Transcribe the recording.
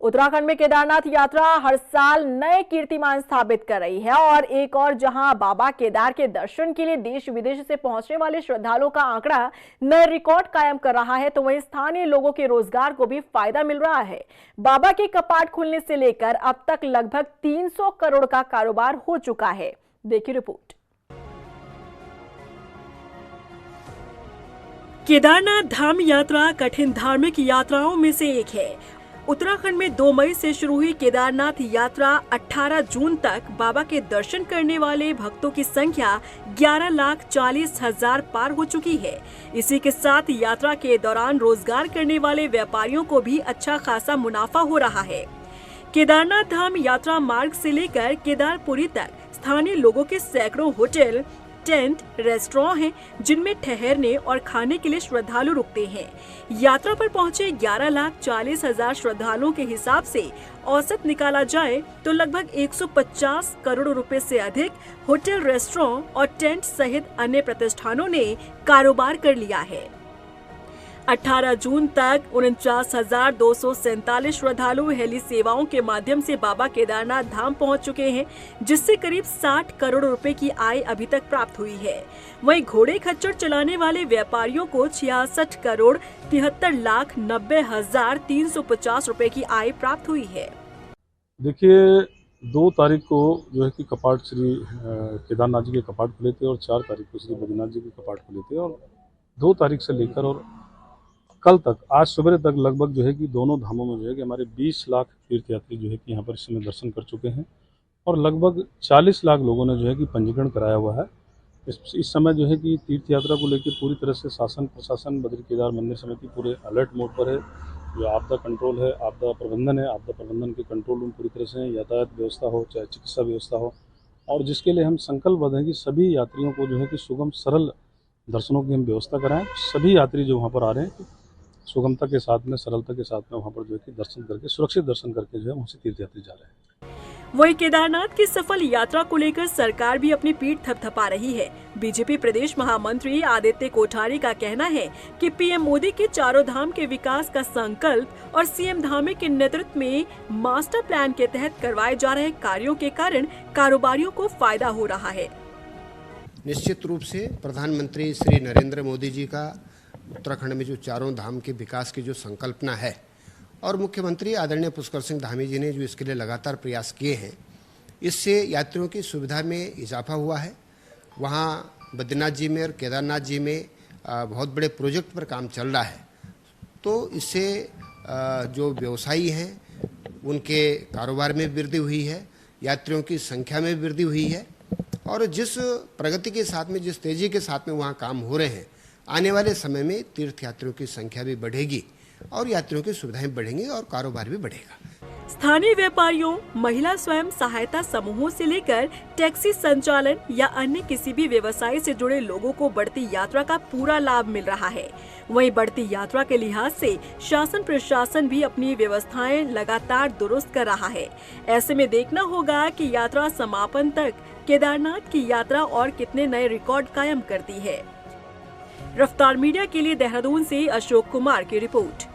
उत्तराखंड में केदारनाथ यात्रा हर साल नए कीर्तिमान स्थापित कर रही है और एक और जहां बाबा केदार के दर्शन के लिए देश विदेश से पहुंचने वाले श्रद्धालुओं का आंकड़ा नए रिकॉर्ड कायम कर रहा है, तो वहीं स्थानीय लोगों के रोजगार को भी फायदा मिल रहा है। बाबा के कपाट खुलने से लेकर अब तक लगभग 300 करोड़ का कारोबार हो चुका है। देखिए रिपोर्ट। केदारनाथ धाम यात्रा कठिन धार्मिक यात्राओं में से एक है। उत्तराखंड में 2 मई से शुरू हुई केदारनाथ यात्रा 18 जून तक बाबा के दर्शन करने वाले भक्तों की संख्या 11,40,000 पार हो चुकी है। इसी के साथ यात्रा के दौरान रोजगार करने वाले व्यापारियों को भी अच्छा खासा मुनाफा हो रहा है। केदारनाथ धाम यात्रा मार्ग से लेकर केदारपुरी तक स्थानीय लोगों के सैकड़ों होटल, टेंट, रेस्टोरेंट हैं जिनमें ठहरने और खाने के लिए श्रद्धालु रुकते हैं। यात्रा पर पहुंचे 11,40,000 श्रद्धालुओं के हिसाब से औसत निकाला जाए तो लगभग 150 करोड़ रुपए से अधिक होटल, रेस्टोरेंट और टेंट सहित अन्य प्रतिष्ठानों ने कारोबार कर लिया है। 18 जून तक 49,247 श्रद्धालु हेली सेवाओं के माध्यम से बाबा केदारनाथ धाम पहुंच चुके हैं, जिससे करीब 60 करोड़ रुपए की आय अभी तक प्राप्त हुई है। वहीं घोड़े खच्चर चलाने वाले व्यापारियों को 66 करोड़ 73,90,350 रुपए की आय प्राप्त हुई है। देखिए, 2 तारीख को जो है कि कपाट श्री केदारनाथ जी के कपाट खुले थे और 4 तारीख को श्री बद्रीनाथ जी के कपाट खुले थे और 2 तारीख से लेकर और कल तक, आज सुबह तक लगभग जो है कि दोनों धामों में जो है कि हमारे 20 लाख तीर्थयात्री जो है कि यहाँ पर इस समय दर्शन कर चुके हैं और लगभग 40 लाख लोगों ने जो है कि पंजीकरण कराया हुआ है। इस समय जो है कि तीर्थ यात्रा को लेकर पूरी तरह से शासन प्रशासन बद्री केदार मंदिर समिति पूरे अलर्ट मोड पर है। जो आपदा कंट्रोल है, आपदा प्रबंधन है, आपदा प्रबंधन के कंट्रोल रूम पूरी तरह से, यातायात व्यवस्था हो चाहे चिकित्सा व्यवस्था हो, और जिसके लिए हम संकल्पबद्ध हैं कि सभी यात्रियों को जो है कि सुगम सरल दर्शनों की हम व्यवस्था कराएं। सभी यात्री जो वहाँ पर आ रहे हैं सुगमता के साथ में, सरलता के साथ में वहाँ पर जो है कि दर्शन करके, सुरक्षित दर्शन करके जो है वहाँ से तीर्थयात्री जा रहे हैं। वहीं केदारनाथ की सफल यात्रा को लेकर सरकार भी अपनी पीठ थपथपा रही है। बीजेपी प्रदेश महामंत्री आदित्य कोठारी का कहना है कि पीएम मोदी के चारों धाम के विकास का संकल्प और सीएम धामी के नेतृत्व में मास्टर प्लान के तहत करवाए जा रहे कार्यों के कारण कारोबारियों को फायदा हो रहा है। निश्चित रूप से प्रधानमंत्री श्री नरेंद्र मोदी जी का उत्तराखंड में जो चारों धाम के विकास की जो संकल्पना है और मुख्यमंत्री आदरणीय पुष्कर सिंह धामी जी ने जो इसके लिए लगातार प्रयास किए हैं, इससे यात्रियों की सुविधा में इजाफा हुआ है। वहाँ बद्रीनाथ जी में और केदारनाथ जी में बहुत बड़े प्रोजेक्ट पर काम चल रहा है, तो इससे जो व्यवसायी हैं उनके कारोबार में वृद्धि हुई है, यात्रियों की संख्या में वृद्धि हुई है और जिस प्रगति के साथ में, जिस तेजी के साथ में वहाँ काम हो रहे हैं, आने वाले समय में तीर्थयात्रियों की संख्या भी बढ़ेगी और यात्रियों की सुविधाएं बढ़ेंगी और कारोबार भी बढ़ेगा। स्थानीय व्यापारियों, महिला स्वयं सहायता समूहों से लेकर टैक्सी संचालन या अन्य किसी भी व्यवसाय से जुड़े लोगों को बढ़ती यात्रा का पूरा लाभ मिल रहा है। वहीं बढ़ती यात्रा के लिहाज से शासन प्रशासन भी अपनी व्यवस्थाएं लगातार दुरुस्त कर रहा है। ऐसे में देखना होगा कि यात्रा समापन तक केदारनाथ की यात्रा और कितने नए रिकॉर्ड कायम करती है। रफ्तार मीडिया के लिए देहरादून से अशोक कुमार की रिपोर्ट।